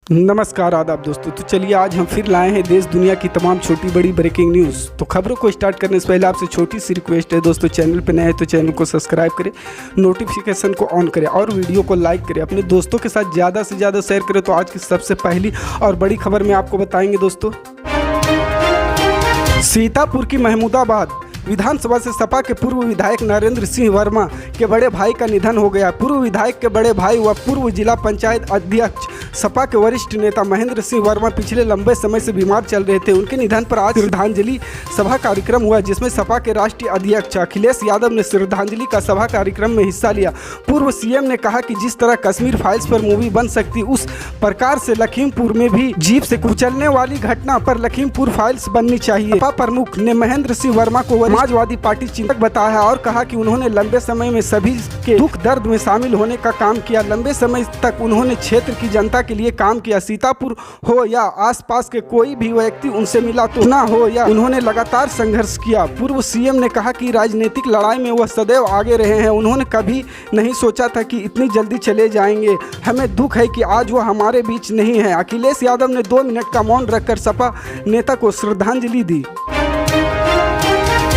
नमस्कार आदाब दोस्तों। तो चलिए आज हम फिर लाए हैं देश दुनिया की तमाम छोटी बड़ी ब्रेकिंग न्यूज़। तो खबरों को स्टार्ट करने से पहले आपसे छोटी सी रिक्वेस्ट है दोस्तों, चैनल पर नए हैं तो चैनल को सब्सक्राइब करें, नोटिफिकेशन को ऑन करें और वीडियो को लाइक करें, अपने दोस्तों के साथ ज़्यादा से ज़्यादा शेयर करें। तो आज की सबसे पहली और बड़ी खबर में आपको बताएंगे दोस्तों, सीतापुर की महमूदाबाद विधानसभा से सपा के पूर्व विधायक नरेंद्र सिंह वर्मा के बड़े भाई का निधन हो गया। पूर्व विधायक के बड़े भाई व पूर्व जिला पंचायत अध्यक्ष सपा के वरिष्ठ नेता महेंद्र सिंह वर्मा पिछले लंबे समय से बीमार चल रहे थे। उनके निधन पर आज श्रद्धांजलि सभा कार्यक्रम हुआ, जिसमें सपा के राष्ट्रीय अध्यक्ष अखिलेश यादव ने श्रद्धांजलि का सभा कार्यक्रम में हिस्सा लिया। पूर्व सीएम ने कहा कि जिस तरह कश्मीर फाइल्स पर मूवी बन सकती, उस प्रकार से लखीमपुर में भी जीप से कुचलने वाली घटना पर लखीमपुर फाइल्स बननी चाहिए। सपा प्रमुख ने महेंद्र सिंह वर्मा को समाजवादी पार्टी चिंतक बताया और कहा कि उन्होंने लंबे समय में सभी के दुख दर्द में शामिल होने का काम किया। लंबे समय तक उन्होंने क्षेत्र की जनता के लिए काम किया। सीतापुर हो या आसपास के कोई भी व्यक्ति उनसे मिला तो ना हो या उन्होंने लगातार संघर्ष किया। पूर्व सीएम ने कहा कि राजनीतिक लड़ाई में वह सदैव आगे रहे हैं। उन्होंने कभी नहीं सोचा था कि इतनी जल्दी चले जाएंगे। हमें दुख है कि आज वह हमारे बीच नहीं है। अखिलेश यादव ने 2 मिनट का मौन रखकर सपा नेता को श्रद्धांजलि दी।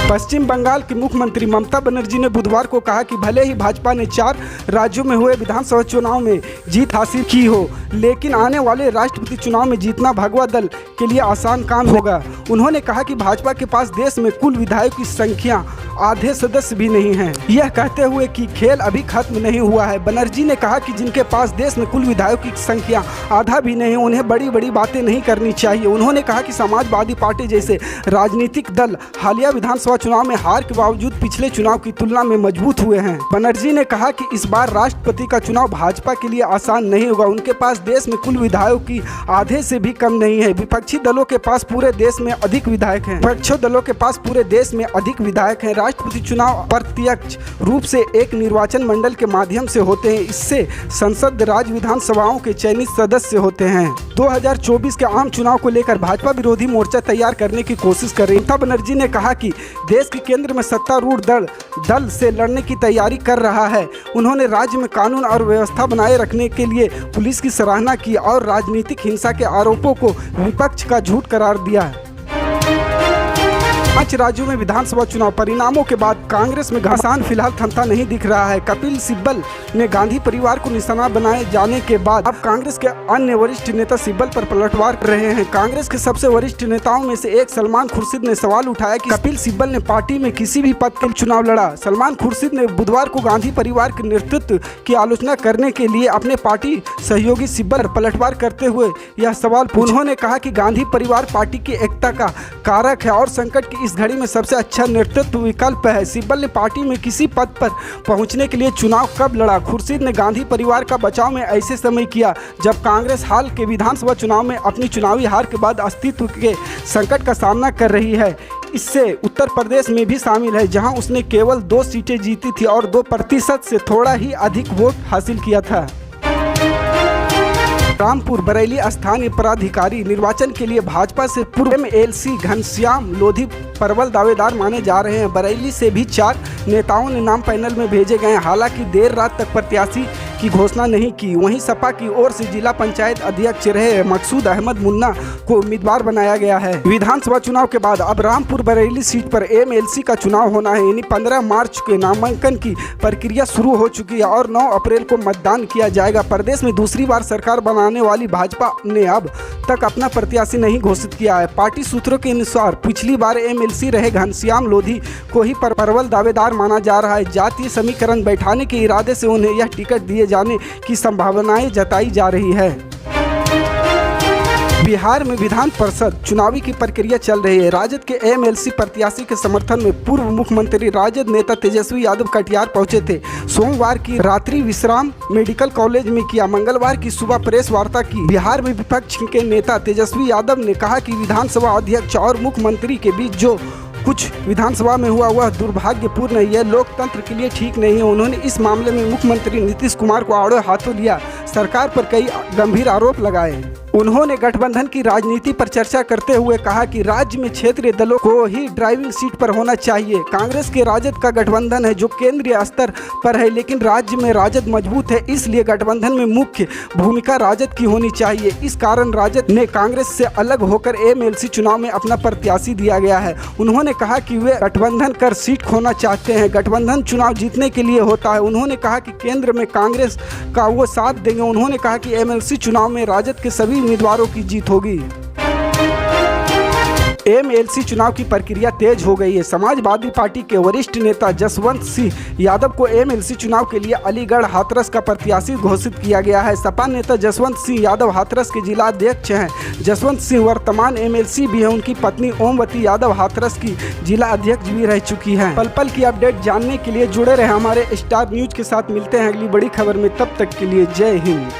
पश्चिम बंगाल की मुख्यमंत्री ममता बनर्जी ने बुधवार को कहा कि भले ही भाजपा ने 4 राज्यों में हुए विधानसभा चुनाव में जीत हासिल की हो, लेकिन आने वाले राष्ट्रपति चुनाव में जीतना भगवा दल के लिए आसान काम होगा। उन्होंने कहा कि भाजपा के पास देश में कुल विधायकों की संख्या आधे सदस्य भी नहीं है, यह कहते हुए कि खेल अभी खत्म नहीं हुआ है। बनर्जी ने कहा कि जिनके पास देश में कुल विधायकों की संख्या आधा भी नहीं, उन्हें बड़ी बड़ी बातें नहीं करनी चाहिए। उन्होंने कहा कि समाजवादी पार्टी जैसे राजनीतिक दल हालिया विधानसभा चुनाव में हार के बावजूद पिछले चुनाव की तुलना में मजबूत हुए हैं। बनर्जी ने कहा कि इस बार राष्ट्रपति का चुनाव भाजपा के लिए आसान नहीं होगा। उनके पास देश में कुल विधायकों की आधे से भी कम नहीं है। विपक्षी दलों के पास पूरे देश में अधिक विधायक हैं। विपक्षी दलों के पास पूरे देश में अधिक विधायक हैं। राष्ट्रपति चुनाव प्रत्यक्ष रूप से एक निर्वाचन मंडल के माध्यम से होते हैं। इससे संसद राज्य विधानसभाओं के चयनित सदस्य होते हैं। 2024 के आम चुनाव को लेकर भाजपा विरोधी मोर्चा तैयार करने की कोशिश कर रही है। ममता बनर्जी ने कहा कि देश के केंद्र में सत्तारूढ़ दल से लड़ने की तैयारी कर रहा है। उन्होंने राज्य में कानून और व्यवस्था बनाए रखने के लिए पुलिस की सराहना की और राजनीतिक हिंसा के आरोपों को विपक्ष का झूठ करार दिया है। 5 राज्यों में विधानसभा चुनाव परिणामों के बाद कांग्रेस में घमासान फिलहाल थमता नहीं दिख रहा है। कपिल सिब्बल ने गांधी परिवार को निशाना बनाए जाने के बाद अब कांग्रेस के अन्य वरिष्ठ नेता सिब्बल पर पलटवार कर रहे हैं। कांग्रेस के सबसे वरिष्ठ नेताओं में से एक सलमान खुर्शीद ने सवाल उठाया कि कपिल सिब्बल ने पार्टी में किसी भी पद के चुनाव लड़ा। सलमान खुर्शीद ने बुधवार को गांधी परिवार के नेतृत्व की आलोचना करने के लिए अपने पार्टी सहयोगी सिब्बल पर पलटवार करते हुए यह सवाल पूछा। उन्होंने कहा कि गांधी परिवार पार्टी की एकता का कारक है और संकट की इस घड़ी में सबसे अच्छा नेतृत्व विकल्प है। सिब्बल ने पार्टी में किसी पद पर पहुंचने के लिए चुनाव कब लड़ा? खुर्शीद ने गांधी परिवार का बचाव में ऐसे समय किया जब कांग्रेस हाल के विधानसभा चुनाव में अपनी चुनावी हार के बाद अस्तित्व के संकट का सामना कर रही है। इससे उत्तर प्रदेश में भी शामिल है, जहां उसने केवल 2 सीटें जीती थी और 2% से थोड़ा ही अधिक वोट हासिल किया था। रामपुर बरेली स्थानीय पदाधिकारी निर्वाचन के लिए भाजपा से पूर्व एमएलसी घनश्याम लोधी प्रबल दावेदार माने जा रहे हैं। बरेली से भी 4 नेताओं ने नाम पैनल में भेजे गए। हालांकि देर रात तक प्रत्याशी की घोषणा नहीं की। वहीं सपा की ओर से जिला पंचायत अध्यक्ष रहे मकसूद अहमद मुन्ना को उम्मीदवार बनाया गया है। विधानसभा चुनाव के बाद अब रामपुर बरेली सीट पर एमएलसी का चुनाव होना है। यानी 15 मार्च के नामांकन की प्रक्रिया शुरू हो चुकी है और 9 अप्रैल को मतदान किया जाएगा। प्रदेश में दूसरी बार सरकार बनाने वाली भाजपा ने अब तक अपना प्रत्याशी नहीं घोषित किया है। पार्टी सूत्रों के अनुसार पिछली बार एमएलसी रहे घनश्याम लोधी को ही प्रबल दावेदार माना जा रहा है। जातीय समीकरण बैठाने के इरादे से उन्हें यह टिकट दिए जाने की संभावनाएं जताई जा रही है। बिहार में विधान परिषद चुनावी की प्रक्रिया चल रही है। राजद के एमएलसी प्रत्याशी के समर्थन में पूर्व मुख्यमंत्री राजद नेता तेजस्वी यादव कटिहार पहुंचे थे। सोमवार की रात्रि विश्राम मेडिकल कॉलेज में किया। मंगलवार की सुबह प्रेस वार्ता की। बिहार में विपक्ष के नेता तेजस्वी यादव ने कहा कि विधानसभा अध्यक्ष और मुख्यमंत्री के बीच जो कुछ विधानसभा में हुआ वह दुर्भाग्यपूर्ण है, यह लोकतंत्र के लिए ठीक नहीं है। उन्होंने इस मामले में मुख्यमंत्री नीतीश कुमार को आड़े हाथों लिया, सरकार पर कई गंभीर आरोप लगाए। उन्होंने गठबंधन की राजनीति पर चर्चा करते हुए कहा कि राज्य में क्षेत्रीय दलों को ही ड्राइविंग सीट पर होना चाहिए। कांग्रेस के राजद का गठबंधन है जो केंद्रीय स्तर पर है, लेकिन राज्य में राजद मजबूत है, इसलिए गठबंधन में मुख्य भूमिका राजद की होनी चाहिए। इस कारण राजद ने कांग्रेस से अलग होकर एमएलसी चुनाव में अपना प्रत्याशी दिया गया है। उन्होंने कहा कि वे गठबंधन कर सीट खोना चाहते हैं, गठबंधन चुनाव जीतने के लिए होता है। उन्होंने कहा कि केंद्र में कांग्रेस का वो साथ देंगे। उन्होंने कहा कि एमएलसी चुनाव में राजद के सभी उम्मीदवारों की जीत होगी। एमएलसी चुनाव की प्रक्रिया तेज हो गई है। समाजवादी पार्टी के वरिष्ठ नेता जसवंत सिंह यादव को एमएलसी चुनाव के लिए अलीगढ़ हाथरस का प्रत्याशी घोषित किया गया है। सपा नेता जसवंत सिंह यादव हाथरस के जिला अध्यक्ष हैं। जसवंत सिंह वर्तमान एमएलसी भी है। उनकी पत्नी ओमवती यादव हाथरस की जिला अध्यक्ष भी रह चुकी हैं। पल पल की अपडेट जानने के लिए जुड़े रहे हमारे स्टार न्यूज के साथ। मिलते हैं अगली बड़ी खबर में, तब तक के लिए जय हिंद।